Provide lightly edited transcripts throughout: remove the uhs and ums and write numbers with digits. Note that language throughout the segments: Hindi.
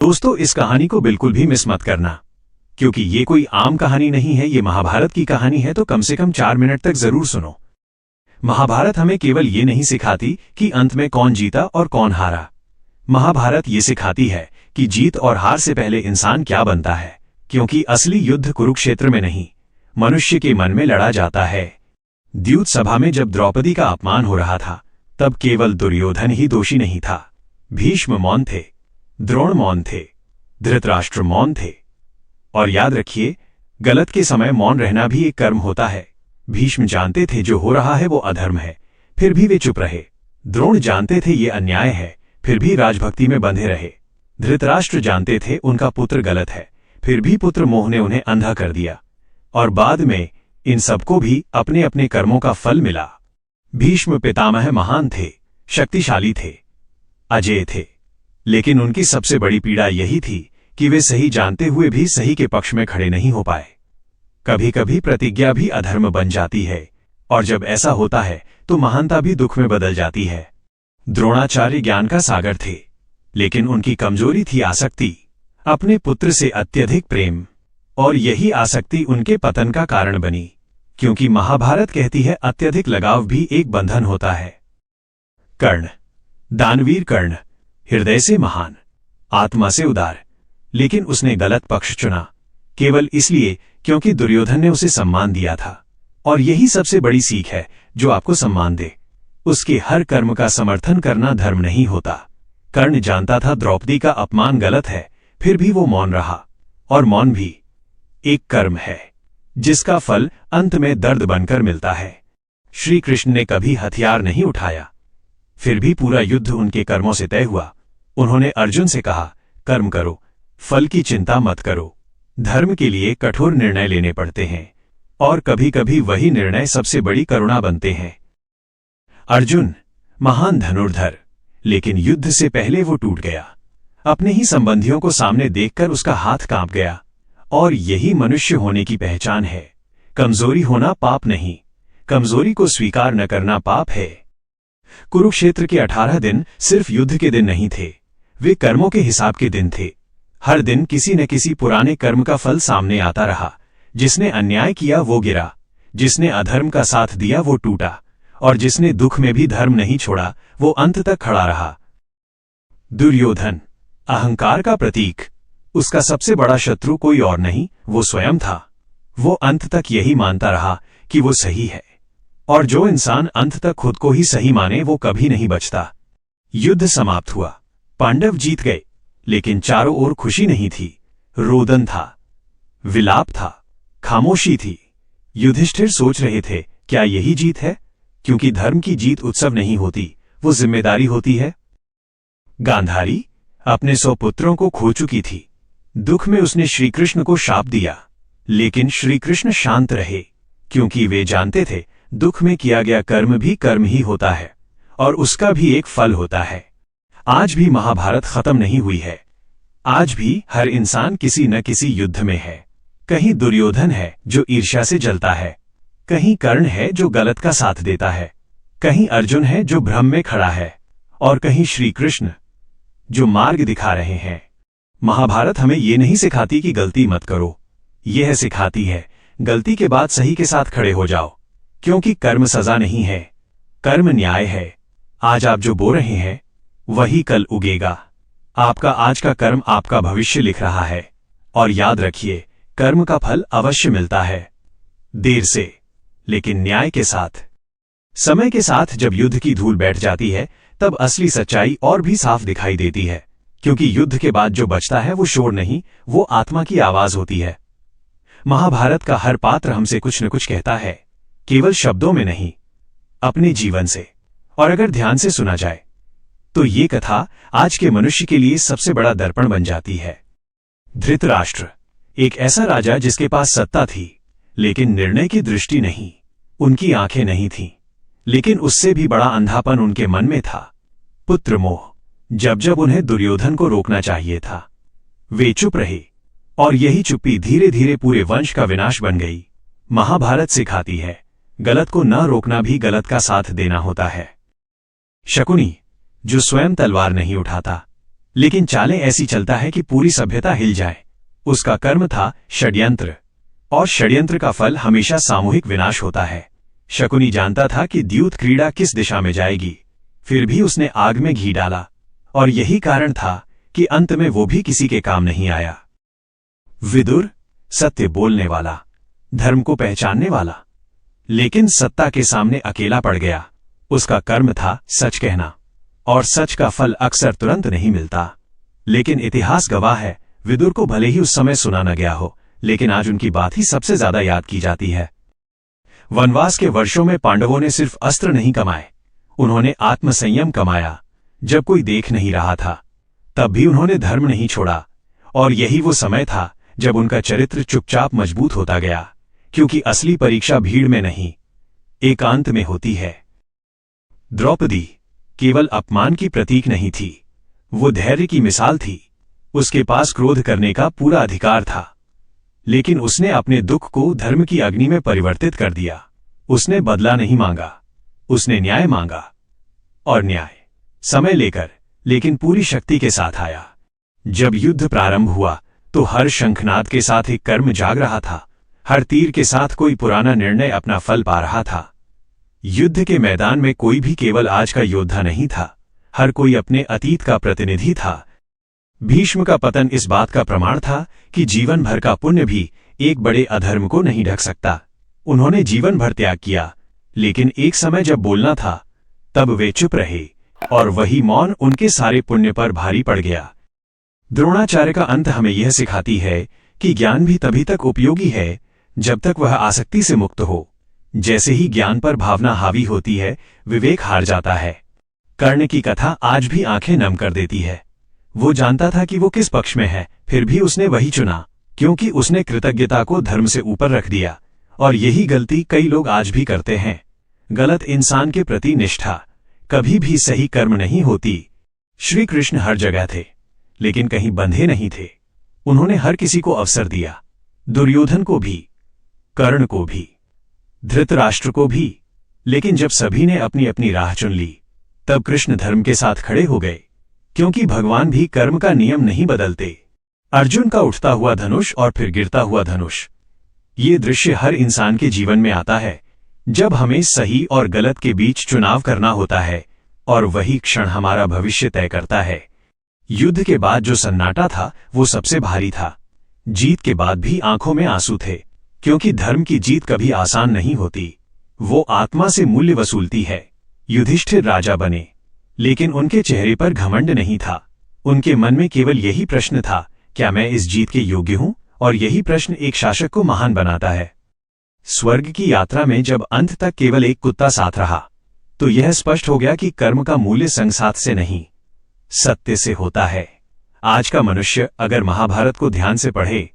दोस्तों, इस कहानी को बिल्कुल भी मिस मत करना, क्योंकि ये कोई आम कहानी नहीं है। ये महाभारत की कहानी है, तो कम से कम 4 मिनट तक जरूर सुनो। महाभारत हमें केवल ये नहीं सिखाती कि अंत में कौन जीता और कौन हारा। महाभारत ये सिखाती है कि जीत और हार से पहले इंसान क्या बनता है, क्योंकि असली युद्ध कुरुक्षेत्र में नहीं, मनुष्य के मन में लड़ा जाता है। द्यूत सभा में जब द्रौपदी का अपमान हो रहा था, तब केवल दुर्योधन ही दोषी नहीं था। भीष्म मौन थे, द्रोण मौन थे, धृतराष्ट्र मौन थे। और याद रखिए, गलत के समय मौन रहना भी एक कर्म होता है। भीष्म जानते थे जो हो रहा है वो अधर्म है, फिर भी वे चुप रहे। द्रोण जानते थे ये अन्याय है, फिर भी राजभक्ति में बंधे रहे। धृतराष्ट्र जानते थे उनका पुत्र गलत है, फिर भी पुत्र मोह ने उन्हें अंधा कर दिया। और बाद में इन सबको भी अपने अपने कर्मों का फल मिला। भीष्म पितामह महान थे, शक्तिशाली थे, अजेय थे, लेकिन उनकी सबसे बड़ी पीड़ा यही थी कि वे सही जानते हुए भी सही के पक्ष में खड़े नहीं हो पाए। कभी कभी प्रतिज्ञा भी अधर्म बन जाती है, और जब ऐसा होता है तो महानता भी दुख में बदल जाती है। द्रोणाचार्य ज्ञान का सागर थे, लेकिन उनकी कमजोरी थी आसक्ति, अपने पुत्र से अत्यधिक प्रेम, और यही आसक्ति उनके पतन का कारण बनी। क्योंकि महाभारत कहती है अत्यधिक लगाव भी एक बंधन होता है। कर्ण, दानवीर कर्ण, हृदय से महान, आत्मा से उदार, लेकिन उसने गलत पक्ष चुना, केवल इसलिए क्योंकि दुर्योधन ने उसे सम्मान दिया था। और यही सबसे बड़ी सीख है, जो आपको सम्मान दे, उसके हर कर्म का समर्थन करना धर्म नहीं होता। कर्ण जानता था द्रौपदी का अपमान गलत है, फिर भी वो मौन रहा। और मौन भी एक कर्म है, जिसका फल अंत में दर्द बनकर मिलता है। श्री कृष्ण ने कभी हथियार नहीं उठाया, फिर भी पूरा युद्ध उनके कर्मों से तय हुआ। उन्होंने अर्जुन से कहा, कर्म करो, फल की चिंता मत करो। धर्म के लिए कठोर निर्णय लेने पड़ते हैं, और कभी कभी वही निर्णय सबसे बड़ी करुणा बनते हैं। अर्जुन महान धनुर्धर, लेकिन युद्ध से पहले वो टूट गया। अपने ही संबंधियों को सामने देखकर उसका हाथ कांप गया। और यही मनुष्य होने की पहचान है। कमजोरी होना पाप नहीं, कमजोरी को स्वीकार न करना पाप है। कुरुक्षेत्र के 18 दिन सिर्फ युद्ध के दिन नहीं थे, वे कर्मों के हिसाब के दिन थे। हर दिन किसी न किसी पुराने कर्म का फल सामने आता रहा। जिसने अन्याय किया वो गिरा, जिसने अधर्म का साथ दिया वो टूटा, और जिसने दुख में भी धर्म नहीं छोड़ा वो अंत तक खड़ा रहा। दुर्योधन अहंकार का प्रतीक, उसका सबसे बड़ा शत्रु कोई और नहीं, वो स्वयं था। वो अंत तक यही मानता रहा कि वो सही है, और जो इंसान अंत तक खुद को ही सही माने वो कभी नहीं बचता। युद्ध समाप्त हुआ, पांडव जीत गए, लेकिन चारों ओर खुशी नहीं थी। रोदन था, विलाप था, खामोशी थी। युधिष्ठिर सोच रहे थे, क्या यही जीत है? क्योंकि धर्म की जीत उत्सव नहीं होती, वो जिम्मेदारी होती है। गांधारी अपने 100 पुत्रों को खो चुकी थी। दुख में उसने श्रीकृष्ण को शाप दिया, लेकिन श्रीकृष्ण शांत रहे, क्योंकि वे जानते थे दुख में किया गया कर्म भी कर्म ही होता है, और उसका भी एक फल होता है। आज भी महाभारत खत्म नहीं हुई है। आज भी हर इंसान किसी न किसी युद्ध में है। कहीं दुर्योधन है जो ईर्ष्या से जलता है, कहीं कर्ण है जो गलत का साथ देता है, कहीं अर्जुन है जो भ्रम में खड़ा है, और कहीं श्री कृष्ण जो मार्ग दिखा रहे हैं। महाभारत हमें ये नहीं सिखाती कि गलती मत करो, यह सिखाती है गलती के बाद सही के साथ खड़े हो जाओ। क्योंकि कर्म सजा नहीं है, कर्म न्याय है। आज आप जो बो रहे हैं वही कल उगेगा। आपका आज का कर्म आपका भविष्य लिख रहा है। और याद रखिए, कर्म का फल अवश्य मिलता है, देर से, लेकिन न्याय के साथ। समय के साथ जब युद्ध की धूल बैठ जाती है, तब असली सच्चाई और भी साफ दिखाई देती है। क्योंकि युद्ध के बाद जो बचता है वो शोर नहीं, वो आत्मा की आवाज होती है। महाभारत का हर पात्र हमसे कुछ न कुछ कहता है, केवल शब्दों में नहीं, अपने जीवन से। और अगर ध्यान से सुना जाए तो ये कथा आज के मनुष्य के लिए सबसे बड़ा दर्पण बन जाती है। धृतराष्ट्र एक ऐसा राजा जिसके पास सत्ता थी, लेकिन निर्णय की दृष्टि नहीं। उनकी आंखें नहीं थीं, लेकिन उससे भी बड़ा अंधापन उनके मन में था, पुत्र मोह। जब जब उन्हें दुर्योधन को रोकना चाहिए था, वे चुप रहे, और यही चुप्पी धीरे धीरे पूरे वंश का विनाश बन गई। महाभारत सिखाती है, गलत को न रोकना भी गलत का साथ देना होता है। शकुनी जो स्वयं तलवार नहीं उठाता, लेकिन चालें ऐसी चलता है कि पूरी सभ्यता हिल जाए। उसका कर्म था षड्यंत्र, और षड्यंत्र का फल हमेशा सामूहिक विनाश होता है। शकुनी जानता था कि द्यूत क्रीड़ा किस दिशा में जाएगी, फिर भी उसने आग में घी डाला, और यही कारण था कि अंत में वो भी किसी के काम नहीं आया। विदुर सत्य बोलने वाला, धर्म को पहचानने वाला, लेकिन सत्ता के सामने अकेला पड़ गया। उसका कर्म था सच कहना, और सच का फल अक्सर तुरंत नहीं मिलता। लेकिन इतिहास गवाह है, विदुर को भले ही उस समय सुना न गया हो, लेकिन आज उनकी बात ही सबसे ज्यादा याद की जाती है। वनवास के वर्षों में पांडवों ने सिर्फ अस्त्र नहीं कमाए, उन्होंने आत्मसंयम कमाया। जब कोई देख नहीं रहा था, तब भी उन्होंने धर्म नहीं छोड़ा, और यही वो समय था जब उनका चरित्र चुपचाप मजबूत होता गया, क्योंकि असली परीक्षा भीड़ में नहीं, एकांत में होती है। द्रौपदी केवल अपमान की प्रतीक नहीं थी, वो धैर्य की मिसाल थी। उसके पास क्रोध करने का पूरा अधिकार था, लेकिन उसने अपने दुख को धर्म की अग्नि में परिवर्तित कर दिया। उसने बदला नहीं मांगा, उसने न्याय मांगा, और न्याय समय लेकर लेकिन पूरी शक्ति के साथ आया। जब युद्ध प्रारंभ हुआ तो हर शंखनाद के साथ एक कर्म जाग रहा था, हर तीर के साथ कोई पुराना निर्णय अपना फल पा रहा था। युद्ध के मैदान में कोई भी केवल आज का योद्धा नहीं था, हर कोई अपने अतीत का प्रतिनिधि था। भीष्म का पतन इस बात का प्रमाण था कि जीवन भर का पुण्य भी एक बड़े अधर्म को नहीं ढक सकता। उन्होंने जीवन भर त्याग किया, लेकिन एक समय जब बोलना था तब वे चुप रहे, और वही मौन उनके सारे पुण्य पर भारी पड़ गया। द्रोणाचार्य का अंत हमें यह सिखाती है कि ज्ञान भी तभी तक उपयोगी है जब तक वह आसक्ति से मुक्त हो। जैसे ही ज्ञान पर भावना हावी होती है, विवेक हार जाता है। कर्ण की कथा आज भी आंखें नम कर देती है। वो जानता था कि वो किस पक्ष में है, फिर भी उसने वही चुना, क्योंकि उसने कृतज्ञता को धर्म से ऊपर रख दिया। और यही गलती कई लोग आज भी करते हैं। गलत इंसान के प्रति निष्ठा कभी भी सही कर्म नहीं होती। श्री कृष्ण हर जगह थे, लेकिन कहीं बंधे नहीं थे। उन्होंने हर किसी को अवसर दिया, दुर्योधन को भी, कर्ण को भी, धृतराष्ट्र को भी। लेकिन जब सभी ने अपनी अपनी राह चुन ली, तब कृष्ण धर्म के साथ खड़े हो गए, क्योंकि भगवान भी कर्म का नियम नहीं बदलते। अर्जुन का उठता हुआ धनुष और फिर गिरता हुआ धनुष, ये दृश्य हर इंसान के जीवन में आता है जब हमें सही और गलत के बीच चुनाव करना होता है, और वही क्षण हमारा भविष्य तय करता है। युद्ध के बाद जो सन्नाटा था वो सबसे भारी था। जीत के बाद भी आंखों में आंसू थे, क्योंकि धर्म की जीत कभी आसान नहीं होती। वो आत्मा से मूल्य वसूलती है। युधिष्ठिर राजा बने, लेकिन उनके चेहरे पर घमंड नहीं था। उनके मन में केवल यही प्रश्न था, क्या मैं इस जीत के योग्य हूं? और यही प्रश्न एक शासक को महान बनाता है। स्वर्ग की यात्रा में जब अंत तक केवल एक कुत्ता साथ रहा, तो यह स्पष्ट हो गया कि कर्म का मूल्य संसाथ से नहीं, सत्य से होता है। आज का मनुष्य अगर महाभारत को ध्यान से पढ़े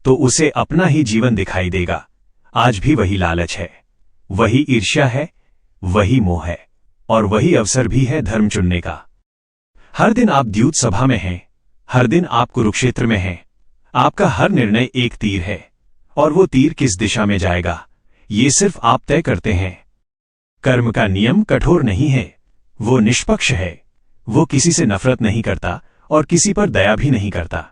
तो उसे अपना ही जीवन दिखाई देगा। आज भी वही लालच है, वही ईर्ष्या है, वही मोह है, और वही अवसर भी है धर्म चुनने का। हर दिन आप द्यूत सभा में हैं, हर दिन आप कुरुक्षेत्र में हैं। आपका हर निर्णय एक तीर है, और वो तीर किस दिशा में जाएगा ये सिर्फ आप तय करते हैं। कर्म का नियम कठोर नहीं है, वो निष्पक्ष है। वो किसी से नफरत नहीं करता और किसी पर दया भी नहीं करता।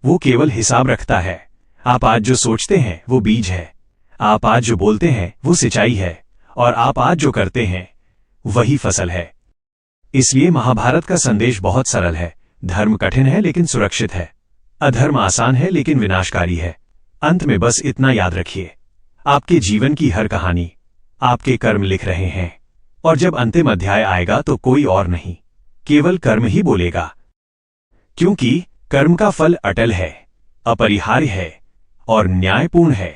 वो केवल हिसाब रखता है। आप आज जो सोचते हैं वो बीज है, आप आज जो बोलते हैं वो सिंचाई है, और आप आज जो करते हैं वही फसल है। इसलिए महाभारत का संदेश बहुत सरल है। धर्म कठिन है लेकिन सुरक्षित है, अधर्म आसान है लेकिन विनाशकारी है। अंत में बस इतना याद रखिए, आपके जीवन की हर कहानी आपके कर्म लिख रहे हैं, और जब अंतिम अध्याय आएगा तो कोई और नहीं, केवल कर्म ही बोलेगा। क्योंकि कर्म का फल अटल है, अपरिहार्य है और न्यायपूर्ण है।